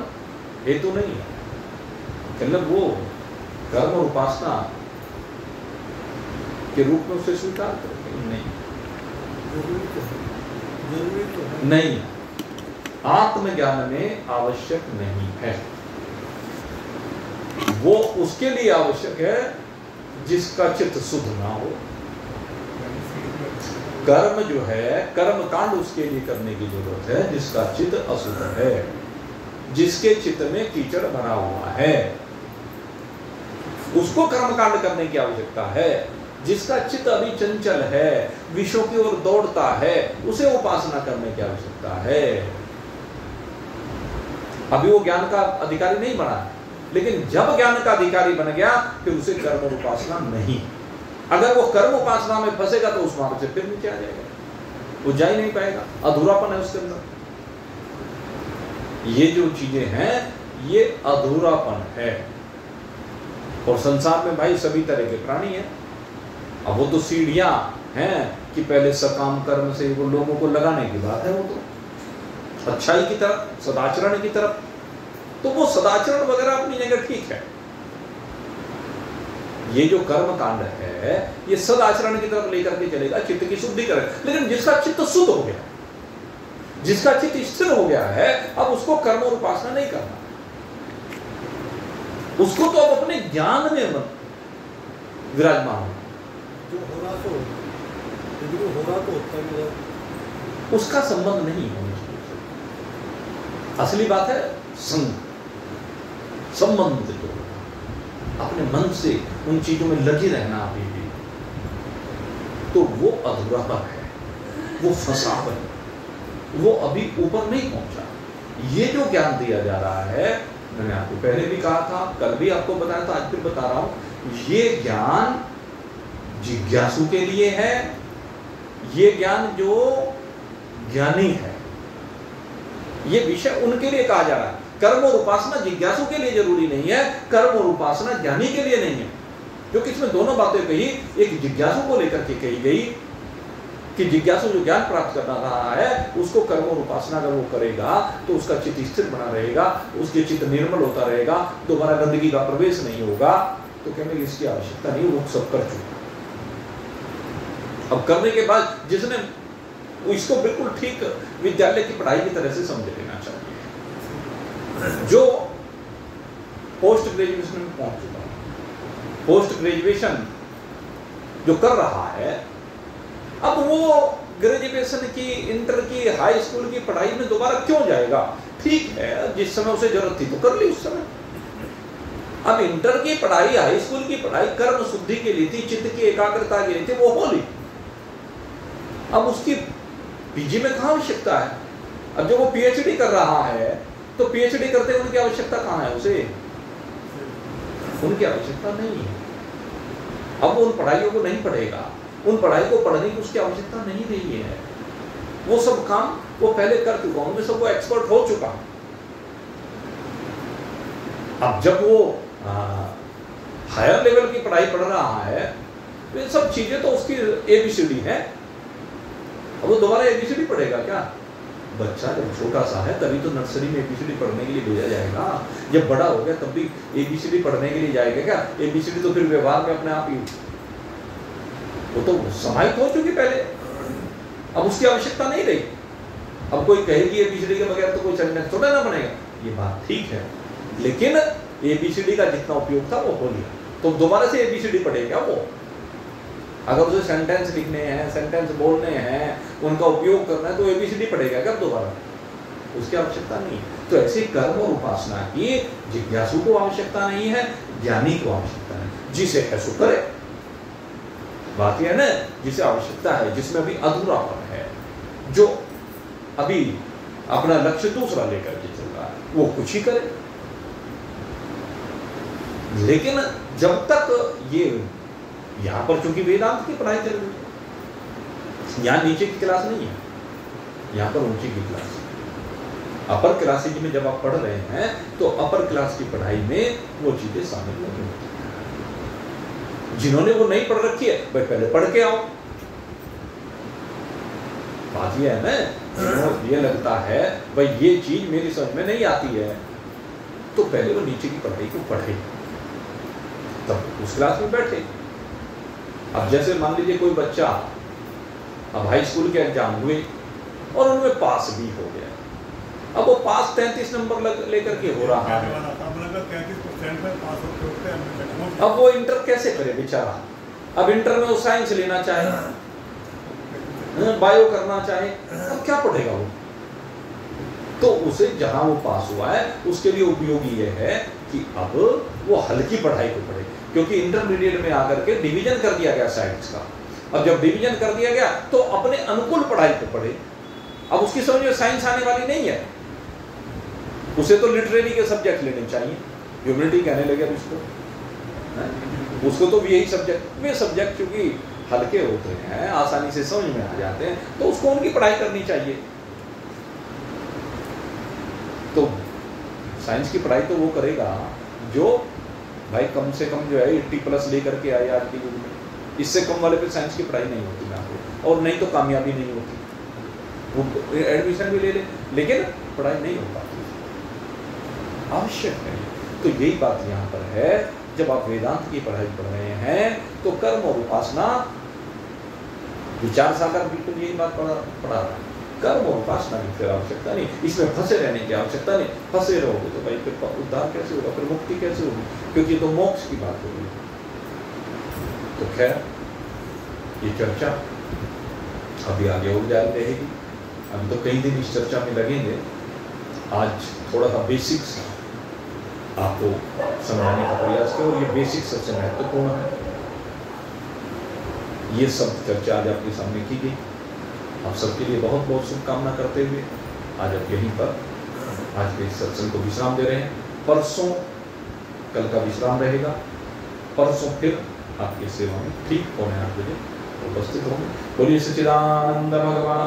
हेतु नहीं है, मतलब वो कर्म और उपासना के रूप में उसे स्वीकार करते नहीं, नहीं आत्मज्ञान में आवश्यक नहीं है। वो उसके लिए आवश्यक है जिसका चित्त शुद्ध ना हो। कर्म जो है, कर्म कांड उसके लिए करने की जरूरत है जिसका चित्त अशुद्ध है, जिसके चित्त में कीचड़ भरा हुआ है, उसको कर्म कांड करने की आवश्यकता है। जिसका चित्त अभी चंचल है, विषयों की ओर दौड़ता है, उसे उपासना करने की आवश्यकता है। अभी वो ज्ञान का अधिकारी नहीं बना, लेकिन जब ज्ञान का अधिकारी बन गया फिर उसे कर्म और उपासना नहीं। अगर वो कर्म उपासना में फंसेगा तो उस मार्ग से फिर नीचे आ जाएगा, वो जा ही नहीं पाएगा, अधूरापन है उसके अंदर। ये जो चीजें हैं ये अधूरापन है। और संसार में भाई सभी तरह के प्राणी हैं। अब वो तो सीढ़ियां हैं कि पहले सकाम कर्म से वो लोगों को लगाने की बात है, वो तो अच्छाई की तरफ, सदाचरण की तरफ। तो वो सदाचरण वगैरह अपनी जगह ठीक है। ये जो कर्म कांड है ये सदाचरण की तरफ लेकर के चलेगा, चित्त की शुद्धि करेगा। लेकिन जिसका चित्त शुद्ध हो गया, जिसका चित्त स्थिर हो गया है, अब उसको कर्म और उपासना नहीं करना। उसको तो अब अपने ज्ञान में विराजमान हो। जो हो रहा तो होता है, उसका संबंध नहीं होना चाहिए। असली बात है संग, संबंध जो अपने मन से उन चीजों में लगे रहना अभी भी, तो वो अधूरापन है, वो फंसाव है, वो अभी ऊपर नहीं पहुंचा। ये जो ज्ञान दिया जा रहा है, मैंने आपको पहले भी कहा था, कल भी आपको बताया था, आज फिर बता रहा हूं, ये ज्ञान जिज्ञासु के लिए है। ये ज्ञान जो ज्ञानी है, ये विषय उनके लिए कहा जा रहा है। कर्म और उपासना जिज्ञासु के लिए जरूरी नहीं है, कर्म और उपासना ज्ञानी के लिए नहीं है। क्योंकि इसमें दोनों बातें कही, एक जिज्ञासु को लेकर के कही गई कि जिज्ञासु जो ज्ञान प्राप्त करना रहा है उसको कर्म और उपासना अगर वो करेगा तो उसका चित्त स्थिर बना रहेगा, उसके चित्त निर्मल होता रहेगा, दोबारा गंदगी का प्रवेश नहीं होगा। तो कहने इसकी आवश्यकता नहीं, वो सब कर चुका। अब करने के बाद जिसने इसको बिल्कुल ठीक विद्यालय की पढ़ाई की तरह से समझ लेना चाहिए। जो पोस्ट ग्रेजुएशन में पहुंच चुका, पोस्ट ग्रेजुएशन जो कर रहा है, अब वो ग्रेजुएशन की, इंटर की, हाई स्कूल की पढ़ाई में दोबारा क्यों जाएगा? ठीक है, जिस समय उसे जरूरत थी तो कर ली उस समय। अब इंटर की पढ़ाई, हाई स्कूल की पढ़ाई कर्म शुद्धि के लिए थी, चित्त की एकाग्रता के लिए थी, वो हो ली। अब उसकी पीजी में कहाँ आवश्यकता है? अब जब वो पीएचडी कर रहा है तो पीएचडी करते उनकी आवश्यकता कहाँ है? उसे उनकी आवश्यकता नहीं है। अब वो उन पढ़ाइयों को नहीं पढ़ेगा, उन पढ़ाई को पढ़ने की उसकी आवश्यकता नहीं रही है। वो सब काम वो पहले कर चुका, उनमें सब वो एक्सपर्ट हो चुका। अब जब वो हायर लेवल की पढ़ाई पढ़ रहा है तो ये सब चीजें तो उसकी एबीसीडी है। अब वो दोबारा एबीसीडी पढ़ेगा क्या? बच्चा जब छोटा सा है तभी तो नर्सरी में एबीसीडी पढ़ने के लिए भेजा जाएगा। जब बड़ा हो गया तब भी एबीसीडी पढ़ने के लिए जाएगा क्या? एबीसीडी तो फिर व्यवहार में अपने आप ही, वो तो समाहित हो चुकी पहले, अब उसकी आवश्यकता नहीं रही। अब कोई कहेगी एबीसीडी के बगैर तो कोई सेंटेंस थोड़ा ना बनेगा, ये बात ठीक है, लेकिन एबीसीडी का जितना उपयोग था वो हो लिया, तो दोबारा से एबीसीडी पढ़ेगा वो। अगर उसे सेंटेंस लिखने हैं, सेंटेंस बोलने हैं, उनका उपयोग करना है तो एबीसीडी पढ़ेगा क्या दोबारा? उसकी आवश्यकता नहीं है। तो ऐसे कर्म और उपासना की जिज्ञासु को आवश्यकता नहीं है, ज्ञानी को आवश्यकता है। जिसे है सो करे। बात यह है ना, जिसे आवश्यकता है, जिसमें अभी अधूरापन है, जो अभी अपना लक्ष्य दूसरा लेकर के चल रहा है, वो कुछ ही करे। लेकिन जब तक ये यहां पर चूंकि वेदांत की पढ़ाई चल रही है, यहां नीचे की क्लास नहीं है, यहां पर ऊंची की क्लास है। अपर क्लासेज में जब आप पढ़ रहे हैं तो अपर क्लास की पढ़ाई में वो चीजें शामिल नहीं होती। जिन्होंने वो नहीं पढ़ रखी है भाई पहले पढ़ के आओ। बात ये है ना, ये लगता है भाई ये चीज मेरी समझ में नहीं आती है, तो पहले वो नीचे की पढ़ाई को पढ़े, तब उस क्लास में बैठे। अब जैसे मान लीजिए कोई बच्चा, अब हाई स्कूल के एग्जाम हुए और उनमें पास भी हो गया, अब वो पास 33 नंबर लेकर के हो रहा है, अब वो इंटर कैसे करे बेचारा। अब इंटर में वो साइंस लेना चाहे, बायो करना चाहे, अब क्या पढ़ेगा वो। तो उसे जहां वो पास हुआ है उसके लिए उपयोगी ये है कि अब वो हल्की पढ़ाई को पढ़े, क्योंकि इंटरमीडिएट में आकर के डिवीजन कर दिया गया साइंस का। अब जब डिवीजन कर दिया गया तो अपने अनुकूल पढ़ाई को पढ़े। अब उसकी समझ में साइंस आने वाली नहीं है, उसे तो लिटरेरी के सब्जेक्ट लेने चाहिए। ह्यूमैनिटी कहने लगे उसको तो भी यही सब्जेक्ट, वे सब्जेक्ट क्योंकि हल्के होते हैं, आसानी से समझ में आ जाते हैं, तो उसको उनकी पढ़ाई करनी चाहिए। तो साइंस की पढ़ाई तो वो करेगा जो भाई कम से कम जो है 80+ लेकर के आए आज के युग में। इससे कम वाले पे साइंस की पढ़ाई नहीं होती ना, और नहीं तो कामयाबी नहीं होती। वो एडमिशन भी ले ले लेकिन पढ़ाई नहीं हो पाती, आवश्यक है। तो यही बात यहाँ पर है, जब आप वेदांत की पढ़ाई पढ़ रहे हैं तो कर्म और उपासना, विचार सागर बिल्कुल यही बात पढ़ा रहा है। कर्म और उपासना की फिर आवश्यकता नहीं, इसमें फंसे रहने की आवश्यकता नहीं। फंसे रहोगे तो भाई फिर उद्धार कैसे होगा, फिर मुक्ति कैसे होगी, क्योंकि ये तो मोक्ष की बात हो रही है। तो खैर ये चर्चा अभी आगे और जारी रहेगी। अभी तो कई दिन इस चर्चा में लगेंगे। आज थोड़ा सा बेसिक्स आपको समझाने का प्रयास किया, और ये बेसिक सबसे महत्वपूर्ण है। ये सब चर्चा आज आपके सामने की गई। आप सबके लिए बहुत बहुत शुभकामना करते हुए आज आप यहीं पर आज के सत्संग को विश्राम दे रहे हैं। परसों कल का विश्राम रहेगा, परसों फिर आपकी सेवा में ठीक 7:45 बजे उपस्थित होंगे। बोलिए सच्चिदानंद भगवान